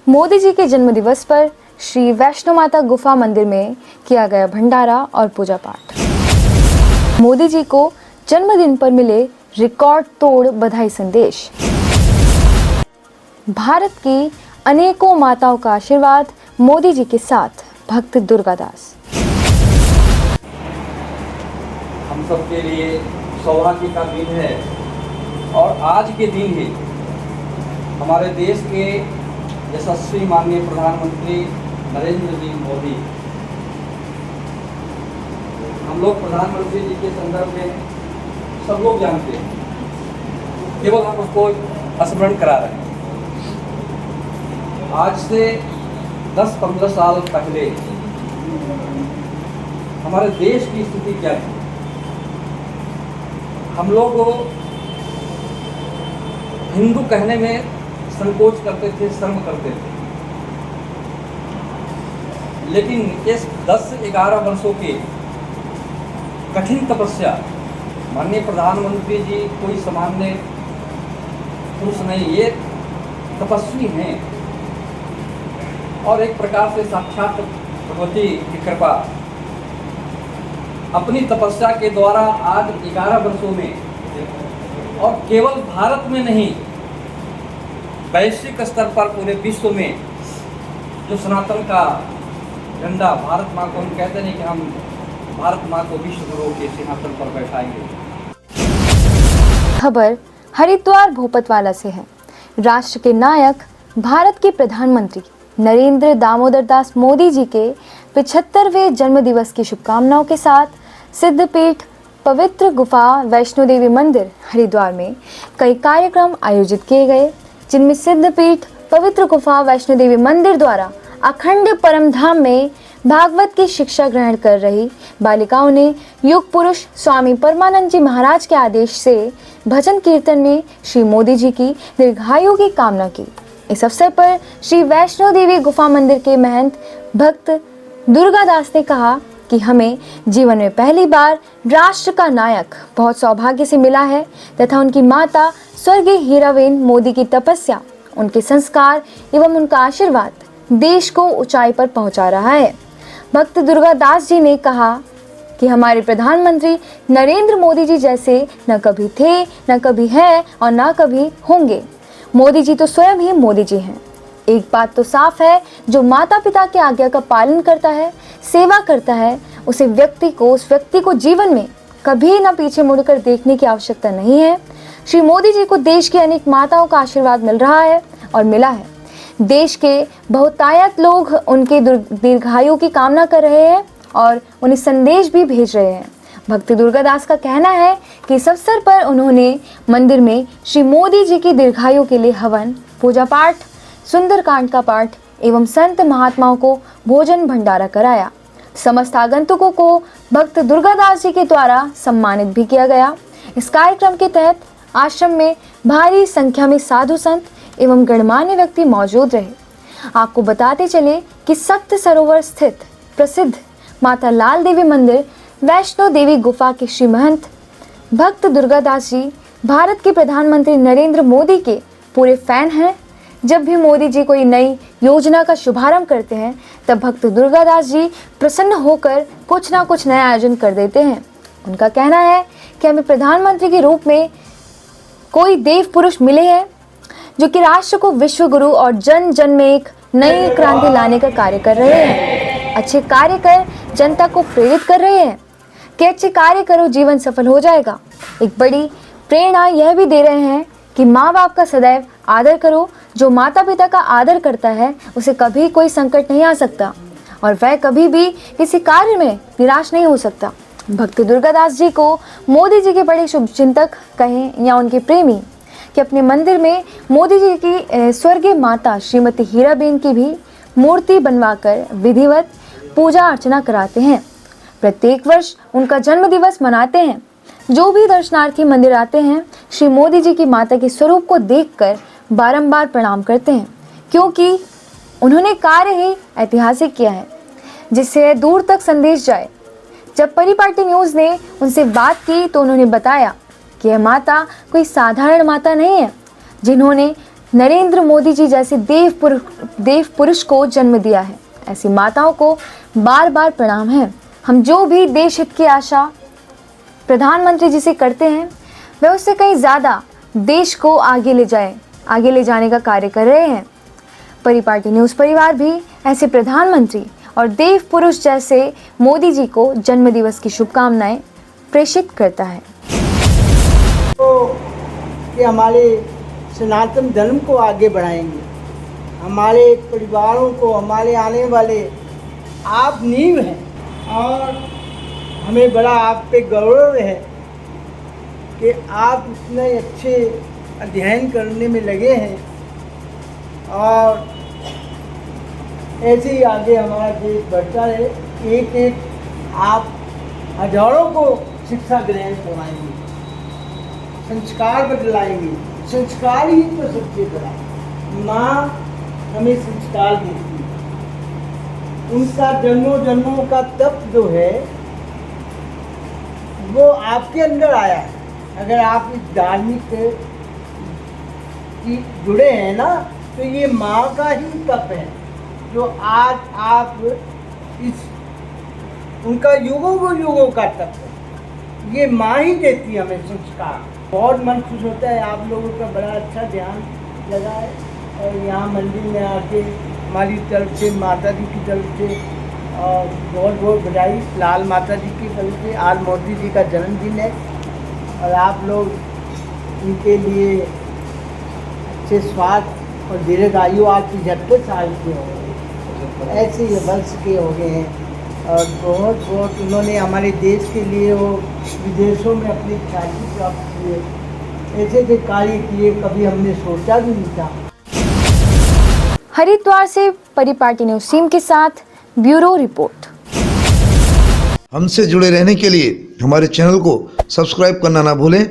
मोदी जी के जन्मदिवस पर श्री वैष्णो माता गुफा मंदिर में किया गया भंडारा और पूजा पाठ। मोदी जी को जन्मदिन पर मिले रिकॉर्ड तोड़ बधाई संदेश। भारत की अनेकों माताओं का आशीर्वाद मोदी जी के साथ भक्त दुर्गादास। हम सबके लिए सौभाग्य का दिन है और आज के दिन ही हमारे देश के यशस्वी माननीय प्रधानमंत्री नरेंद्र जी मोदी, हम लोग प्रधानमंत्री जी के संदर्भ में सब लोग जानते हैं, केवल हम उसको स्मरण करा रहे हैं। आज से 10-15 साल पहले हमारे देश की स्थिति क्या थी? हम लोग हिंदू कहने में संकोच करते थे, शर्म करते थे, लेकिन इस 10 से 11 वर्षों की कठिन तपस्या, माननीय प्रधानमंत्री जी कोई सामान्य पुरुष नहीं, ये तपस्वी हैं और एक प्रकार से साक्षात भगवती की कृपा अपनी तपस्या के द्वारा आज 11 वर्षों में, और केवल भारत में नहीं वैश्विक स्तर पर पूरे विश्व में जो सनातन का झंडा, भारत माँ को हम कहते हैं कि हम भारत माँ को विश्व गुरु के सिंहासन पर बैठाएंगे। खबर हरिद्वार भोपतवाला से है। राष्ट्र के नायक भारत के प्रधानमंत्री नरेंद्र दामोदर दास मोदी जी के 75वें जन्मदिवस की शुभकामनाओं के साथ सिद्धपीठ पवित्र गुफा वैष्णो देवी मंदिर हरिद्वार में कई कार्यक्रम आयोजित किए गए, जिनमें सिद्धपीठ पवित्र गुफा वैष्णो देवी मंदिर द्वारा अखंड परमधाम में भागवत की शिक्षा ग्रहण कर रही बालिकाओं ने युग पुरुष स्वामी परमानंद जी महाराज के आदेश से भजन कीर्तन में श्री मोदी जी की दीर्घायु की कामना की। इस अवसर पर श्री वैष्णो देवी गुफा मंदिर के महंत भक्त दुर्गादास ने कहा कि हमें जीवन में पहली बार राष्ट्र का नायक बहुत सौभाग्य से मिला है तथा उनकी माता स्वर्गीय हीराबेन मोदी की तपस्या, उनके संस्कार एवं उनका आशीर्वाद देश को ऊंचाई पर पहुंचा रहा है। भक्त दुर्गादास जी ने कहा कि हमारे प्रधानमंत्री नरेंद्र मोदी जी जैसे न कभी थे, न कभी है और न कभी होंगे। मोदी जी तो स्वयं ही मोदी जी हैं। एक बात तो साफ है, जो माता पिता की आज्ञा का पालन करता है, सेवा करता है, उस व्यक्ति को जीवन में कभी न पीछे मुड़कर देखने की आवश्यकता नहीं है। श्री मोदी जी को देश की अनेक माताओं का आशीर्वाद मिल रहा है और मिला है। देश के बहुतायत लोग उनके दीर्घायु की कामना कर रहे हैं और उन्हें संदेश भी भेज रहे हैं। भक्त दुर्गादास का कहना है कि इस अवसर पर उन्होंने मंदिर में श्री मोदी जी की दीर्घायु के लिए हवन, पूजा पाठ, सुंदरकांड का पाठ एवं संत महात्माओं को भोजन भंडारा कराया। समस्त आगंतुकों को भक्त दुर्गादास जी के द्वारा सम्मानित भी किया गया। इस कार्यक्रम के तहत आश्रम में भारी संख्या में साधु संत एवं गणमान्य व्यक्ति मौजूद रहे। आपको बताते चले कि सप्त सरोवर स्थित प्रसिद्ध माता लाल देवी मंदिर वैष्णो देवी गुफा के श्री महंत भक्त दुर्गादास जी भारत के प्रधानमंत्री नरेंद्र मोदी के पूरे फैन हैं। जब भी मोदी जी कोई नई योजना का शुभारंभ करते हैं, तब भक्त दुर्गादास जी प्रसन्न होकर कुछ ना कुछ नया आयोजन कर देते हैं। उनका कहना है कि हमें प्रधानमंत्री के रूप में कोई देव पुरुष मिले हैं जो कि राष्ट्र को विश्व गुरु और जन जन में एक नई क्रांति लाने का कार्य कर रहे हैं। अच्छे कार्य कर जनता को प्रेरित कर रहे हैं कि अच्छे कार्य करो, जीवन सफल हो जाएगा। एक बड़ी प्रेरणा यह भी दे रहे हैं कि माँ बाप का सदैव आदर करो। जो माता पिता का आदर करता है उसे कभी कोई संकट नहीं आ सकता और वह कभी भी किसी कार्य में निराश नहीं हो सकता। भक्त दुर्गादास जी को मोदी जी के बड़े शुभचिंतक कहें या उनके प्रेमी कि अपने मंदिर में मोदी जी की स्वर्गीय माता श्रीमती हीराबेन की भी मूर्ति बनवाकर विधिवत पूजा अर्चना कराते हैं। प्रत्येक वर्ष उनका जन्म दिवस मनाते हैं। जो भी दर्शनार्थी मंदिर आते हैं, श्री मोदी जी की माता के स्वरूप को देखकर बारंबार प्रणाम करते हैं, क्योंकि उन्होंने कार्य ही ऐतिहासिक किया है जिससे दूर तक संदेश जाए। जब परिपाटी न्यूज़ ने उनसे बात की तो उन्होंने बताया कि यह माता कोई साधारण माता नहीं है, जिन्होंने नरेंद्र मोदी जी जैसे देव पुरुष को जन्म दिया है। ऐसी माताओं को बार बार प्रणाम है। हम जो भी देश हित की आशा प्रधानमंत्री जी से करते हैं, वह उससे कहीं ज़्यादा देश को आगे ले जाने का कार्य कर रहे हैं। परिपाटी न्यूज़ परिवार भी ऐसे प्रधानमंत्री और देव पुरुष जैसे मोदी जी को जन्मदिवस की शुभकामनाएं प्रेषित करता है। तो कि हमारे सनातन धर्म को आगे बढ़ाएंगे, हमारे परिवारों को, हमारे आने वाले आप नींव हैं और हमें बड़ा आप पे गौरव है कि आप इतने अच्छे अध्ययन करने में लगे हैं और ऐसे ही आगे हमारा देश बढ़ता रहे। एक एक आप हजारों को शिक्षा ग्रहण करवाएंगे, संस्कार बदलाएंगे। संस्कार ही तो सबसे बड़ा, माँ हमें संस्कार देती है। उनका जन्मों जन्मों का तप जो है वो आपके अंदर आया है। अगर आप इस धार्मिक जुड़े हैं ना, तो ये माँ का ही तप है जो आज आप इस उनका युगों का तप है। ये माँ ही देती है हमें संस्कार। बहुत मन खुश होता है, आप लोगों का बड़ा अच्छा ध्यान लगा है और यहाँ मंदिर में आके हमारी तरफ से, माता जी की तरफ से और बहुत बहुत बधाई। लाल माता जी की तरफ से आज मोदी जी का जन्मदिन है और आप लोग इनके लिए अच्छे स्वास्थ्य और दीर्घायु, आज 75 साल के हो गए, ऐसे ही वर्ष के हो गए हैं और बहुत बहुत उन्होंने हमारे देश के लिए वो विदेशों में अपनी ख्याति प्राप्त किए। ऐसे ऐसे कार्य किए कभी हमने सोचा भी नहीं था। हरिद्वार से परिपाटी न्यूज़ टीम के साथ ब्यूरो रिपोर्ट। हमसे जुड़े रहने के लिए हमारे चैनल को सब्सक्राइब करना ना भूलें